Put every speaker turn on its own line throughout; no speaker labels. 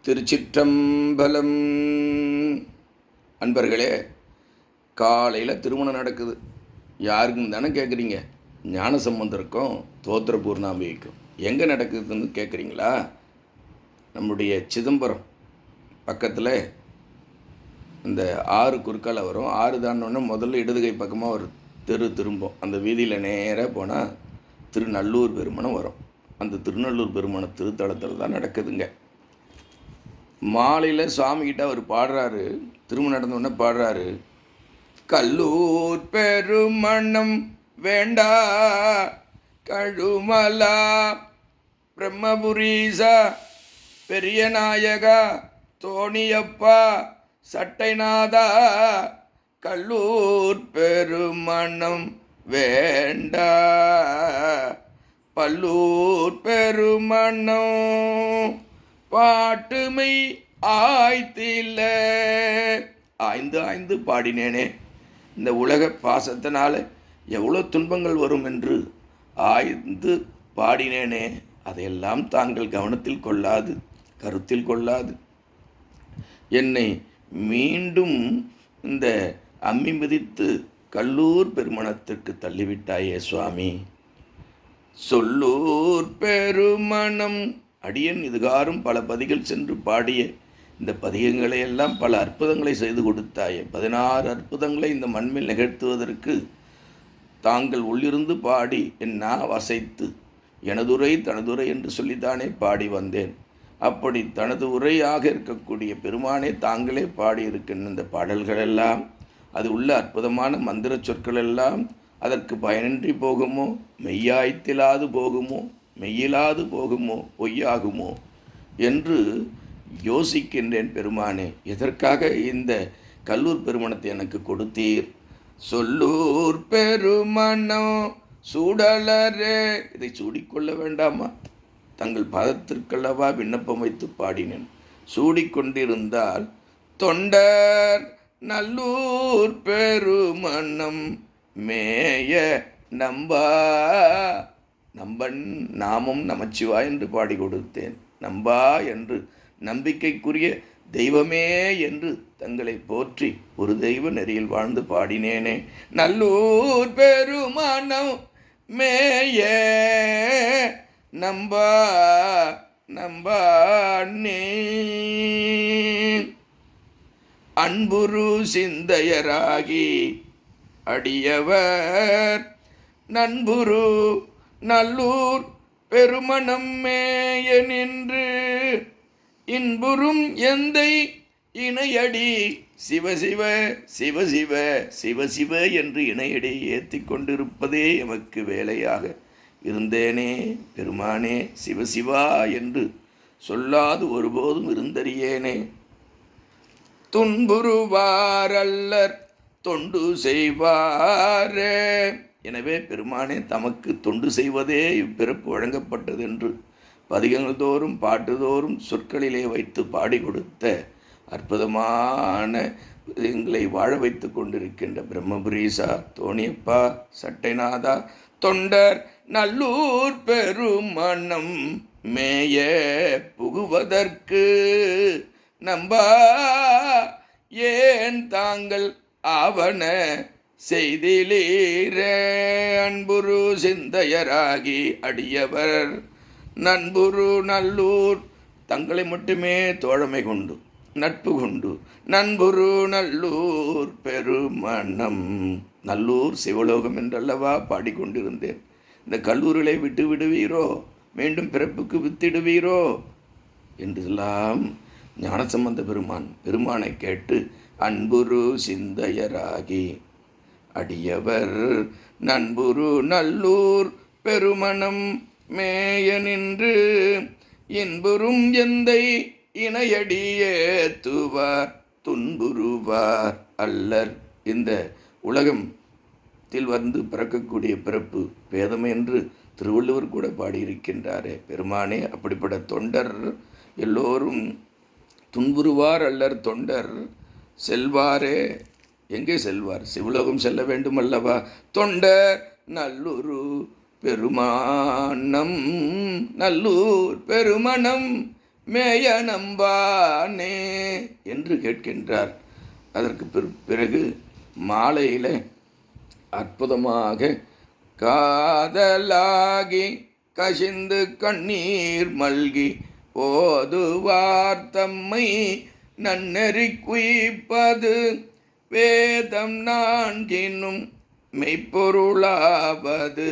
திருச்சிற்றம்பலம். அன்பர்களே, காலையில் திருமணம் நடக்குது. யாருக்குன்னு தானே கேட்குறீங்க? ஞானசம்பந்தருக்கும் தோத்திர பூர்ணாம்பிகைக்கும் எங்கே நடக்குதுன்னு கேட்குறீங்களா? நம்முடைய சிதம்பரம் பக்கத்தில் இந்த ஆறு குறுக்கால் வரும். ஆறு தாண்டோன்னா முதல்ல இடதுகை பக்கமாக ஒரு திரும்பும். அந்த வீதியில் நேராக போனால் திருநல்லூர் பெருமணம் வரும். அந்த திருநல்லூர் பெருமண திருத்தலத்தில் தான் நடக்குதுங்க. மாலையில் சுவாமிகிட்ட அவர் பாடுறாரு. திரும்ப நடந்தோடனே பாடுறாரு, கல்லூர் பெருமணம் வேண்டா கழுமலா பிரம்மபுரீசா பெரிய நாயகா தோணியப்பா சட்டைநாதா கல்லூர் பெருமணம் வேண்டா பல்லூர் பெருமணம் பாட்டுமை ஆய்த்தில ஆய்ந்து பாடினேனே. இந்த உலக பாசத்தினால எவ்வளோ துன்பங்கள் வரும் என்று ஆய்ந்து பாடினேனே. அதையெல்லாம் தாங்கள் கவனத்தில் கொள்ளாது, கருத்தில் கொள்ளாது என்னை மீண்டும் இந்த அம்மி மிதித்து கல்லூர் பெருமணத்திற்கு தள்ளிவிட்டாயே சுவாமி. சொல்லூர் பெருமணம் அடியன் இதுகாரும் பல பதிகள் சென்று பாடிய இந்த பதிகங்களை எல்லாம் பல அற்புதங்களை செய்து கொடுத்தாயே. 16 அற்புதங்களை இந்த மண்ணில் நிகழ்த்துவதற்கு தாங்கள் உள்ளிருந்து பாடி என் வசைத்து எனதுரை தனதுரை என்று சொல்லித்தானே பாடி வந்தேன். அப்படி தனது உரையாக இருக்கக்கூடிய பெருமானே தாங்களே பாடியிருக்கின்ற இந்த பாடல்களெல்லாம், அது உள்ள அற்புதமான மந்திர சொற்கள் எல்லாம் அதற்கு பயனின்றி போகுமோ, மெய்யாய்த்திலாது போகுமோ, மெய்யிலாது போகுமோ, பொய்யாகுமோ என்று யோசிக்கின்றேன். பெருமானே, எதற்காக இந்த கல்லூர் பெருமணத்தை எனக்கு கொடுத்தீர்? சொல்லூர் பெருமணம் சூடலரே, இதை சூடிக்கொள்ள வேண்டாமா? தங்கள் பாதத்திற்கல்லவா விண்ணப்பம் வைத்து பாடினேன். சூடிக்கொண்டிருந்தால் தொண்டர் நல்லூர் பெருமணம் மேய நம்பன் நாமும் நமச்சிவா என்று பாடி கொடுத்தேன். நம்பா என்று நம்பிக்கைக்குரிய தெய்வமே என்று தங்களை போற்றி ஒரு தெய்வ நெறியில் வாழ்ந்து பாடினேனே. நல்லூர் பெருமானம் மேய நம்பா அன்புரு சிந்தையராகி அடியவர் நண்புரு நல்லூர் பெருமணம் மேய நின்று இன்புறும் எந்தை இணையடி சிவசிவ சிவசிவ சிவசிவ என்று இணையடி ஏற்றி கொண்டிருப்பதே எமக்கு வேலையாக இருந்தேனே. பெருமானே, சிவசிவா என்று சொல்லாது ஒருபோதும் இருந்தறியேனே. துன்புறுவாரல்லர் தொண்டு செய்வாரே. எனவே பெருமானே, தமக்கு தொண்டு செய்வதே இப்பிறப்பு வழங்கப்பட்டது என்று பதிகங்கள் தோறும் பாட்டுதோறும் சொற்களிலே வைத்து பாடி கொடுத்த அற்புதமான எங்களை வாழ வைத்து கொண்டிருக்கின்ற பிரம்மபுரீசா, தோணியப்பா, சட்டைநாதா, தொண்டர் நல்லூர் பெருமணம் மேய புகுவதற்கு நம்பா ஏன் தாங்கள் ஆவன செய்திலீரே. அன்புரு சிந்தையராகி அடியவர் நண்புரு நல்லூர், தங்களை மட்டுமே தோழமை கொண்டு நட்பு கொண்டு நண்புரு நல்லூர் பெருமணம். நல்லூர் சிவலோகம் என்றல்லவா பாடிக்கொண்டிருந்தேன். இந்த கல்லூரிகளை விட்டு விடுவீரோ, மீண்டும் பிறப்புக்கு வித்திடுவீரோ என்றெல்லாம் ஞானசம்பந்த பெருமானை கேட்டு அன்புரு சிந்தையராகி அடியவர் நண்புரு நல்லூர் பெருமணம் மேய நின்று இன்புறும் எந்தை இணையடியேத்துவார் துன்புறுவார் அல்லர். இந்த உலகத்தில் வந்து பிறக்கக்கூடிய பிறப்பு பேதம் என்று திருவள்ளுவர் கூட பாடியிருக்கின்றாரே. பெருமானே, அப்படிப்பட்ட தொண்டர் எல்லோரும் துன்புறுவார் அல்லர் தொண்டர் செல்வாரே. எங்கே செல்வார்? சிவலோகம் செல்ல வேண்டும் அல்லவா? தொண்டர் நல்லூர் பெருமானம் நல்லூர் பெருமணம் மேய நம்பானே என்று கேட்கின்றார். அதற்கு பிறகு மாலையில் அற்புதமாக காதலாகி கசிந்து கண்ணீர் மல்கி ஓதுவார் தம்மை நன்னெறி குய்ப்பது வேதம் நான்கினும் மெய்ப்பொருளாவது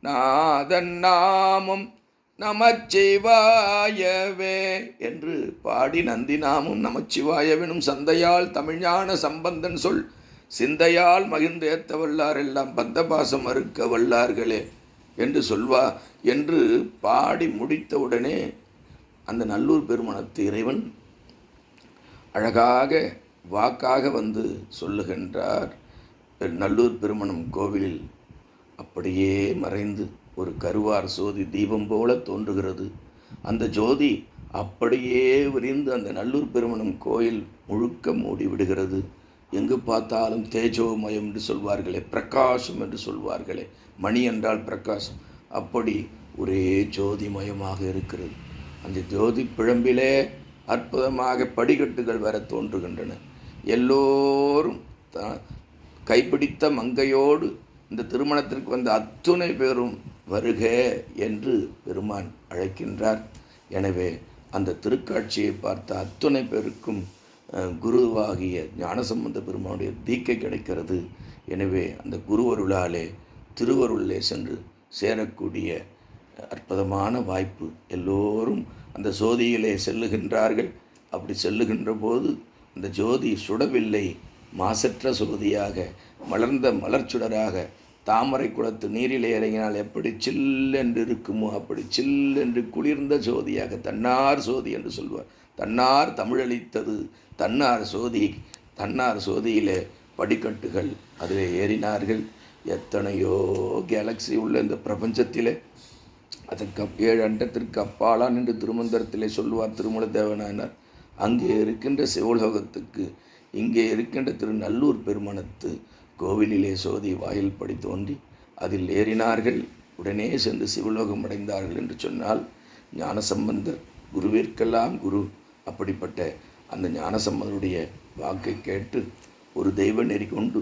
நாதன் நாமம் நமச்சிவாயவே என்று பாடி நந்தினாமும் நமச்சிவாயவெனும் சந்தையால் தமிழ்ஞான சம்பந்தன் சொல் சிந்தையால் மகிழ்ந்தேத்த வல்லார் எல்லாம் பந்தபாசம் மறுக்க வல்லார்களே என்று சொல்வா என்று பாடி முடித்தவுடனே அந்த நல்லூர் பெருமணத்து இறைவன் அழகாக வாக்காக வந்து சொல்லுகின்றார். நல்லூர் பெருமணம் கோவிலில் அப்படியே மறைந்து ஒரு கருவார் சோதி தீபம் போல தோன்றுகிறது. அந்த ஜோதி அப்படியே விரிந்து அந்த நல்லூர் பெருமணம் கோயில் முழுக்க மூடி விடுகிறது. எங்கு பார்த்தாலும் தேஜோமயம் என்று சொல்வார்களே, பிரகாசம் என்று சொல்வார்களே, மணி என்றால் பிரகாசம், அப்படி ஒரே ஜோதிமயமாக இருக்கிறது. அந்த ஜோதி பிழம்பிலே அற்புதமாக படிக்கட்டுகள் வர தோன்றுகின்றன. எல்லோரும் கைப்பிடித்த மங்கையோடு இந்த திருமணத்திற்கு வந்த அத்துணை பேரும் வருக என்று பெருமான் அழைக்கின்றார். எனவே அந்த திருக்காட்சியை பார்த்த அத்துணை பேருக்கும் குருவாகிய ஞானசம்பந்த பெருமானுடைய தீக்கை கிடைக்கிறது. எனவே அந்த குருவருளாலே திருவருளிலே சென்று சேரக்கூடிய அற்புதமான வாய்ப்பு. எல்லோரும் அந்த ஜோதியிலே செல்லுகின்றார்கள். அப்படி செல்லுகின்ற போது அந்த ஜோதி சுடவில்லை, மாசற்ற ஜோதியாக மலர்ந்த மலர்ச்சுடராக தாமரை குளத்து நீரிலே இறங்கினால் எப்படி சில்லென்று இருக்குமோ அப்படி சில்லென்று குளிர்ந்த ஜோதியாக தன்னார் ஜோதி என்று சொல்வார். தன்னார் தமிழளித்தது தன்னார் ஜோதி. தன்னார் ஜோதியிலே படிக்கட்டுகள் அதிலே ஏறினார்கள். எத்தனையோ கேலக்ஸி உள்ள இந்த பிரபஞ்சத்திலே அதற்கு 7 அண்டத்திற்கு அப்பாலான் என்று திருமந்திரத்திலே சொல்லுவார் திருமூல தேவனானார். அங்கே இருக்கின்ற சிவலோகத்துக்கு இங்கே இருக்கின்ற திருநல்லூர் பெருமணத்து கோவிலிலே சோதி வாயில் படி தோன்றி அதில் ஏறினார்கள். உடனே சென்று சிவலோகம் அடைந்தார்கள் என்று சொன்னால் ஞானசம்பந்தர் குருவிற்கெல்லாம் குரு. அப்படிப்பட்ட அந்த ஞானசம்பந்தருடைய வாக்கை கேட்டு ஒரு தெய்வ நெறி கொண்டு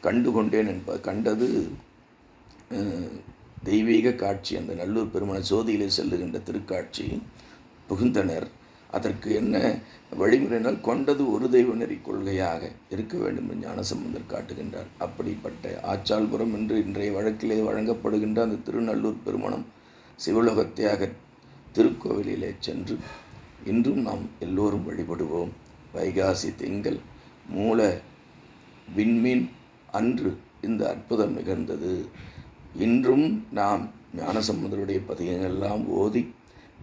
கண்டு கொண்டேன் கண்டது தெய்வீக காட்சி. அந்த நல்லூர் பெருமண ஜோதியிலே செல்லுகின்ற திருக்காட்சி புகுந்தனர். அதற்கு என்ன வழிமுறையினால் கொண்டது ஒரு தெய்வ நெறி கொள்கையாக இருக்க வேண்டும் என்று ஞானசம்பந்தர் காட்டுகின்றார். அப்படிப்பட்ட ஆச்சால்புரம் என்று இன்றைய வழக்கிலே வழங்கப்படுகின்ற அந்த திருநல்லூர் பெருமணம் சிவலோகத்தியாக திருக்கோவிலிலே சென்று இன்றும் நாம் எல்லோரும் வழிபடுவோம். வைகாசி திங்கள் மூல விண்மீன் அன்று இந்த அற்புதம் நிகழ்ந்தது. இன்றும் நாம் ஞானசம்பந்தருடைய பதிகங்களெல்லாம் ஓதி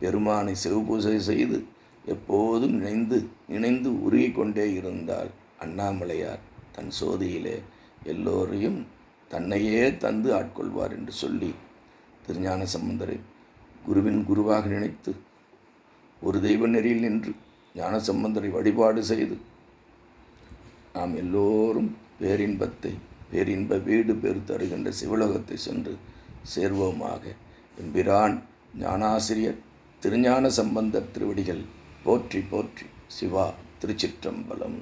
பெருமானை சிவபூஜை செய்து எப்போதும் நினைந்து உருகி கொண்டே இருந்தால் அண்ணாமலையார் தன் சோதியிலே எல்லோரையும் தன்னையே தந்து ஆட்கொள்வார் என்று சொல்லி திருஞான சம்பந்தரை குருவின் குருவாக நினைத்து ஒரு தெய்வ நெறியில் நின்று ஞானசம்பந்தரை வழிபாடு செய்து நாம் எல்லோரும் பேரின்ப வீடு பேர் தருகின்ற சிவலோகத்தை சென்று சேர்வோமாக. எம்பிரான் ஞானாசிரியர் திருஞான சம்பந்தர் திருவடிகள் போற்றி போற்றி. சிவா. திருச்சிற்றம்பலம்.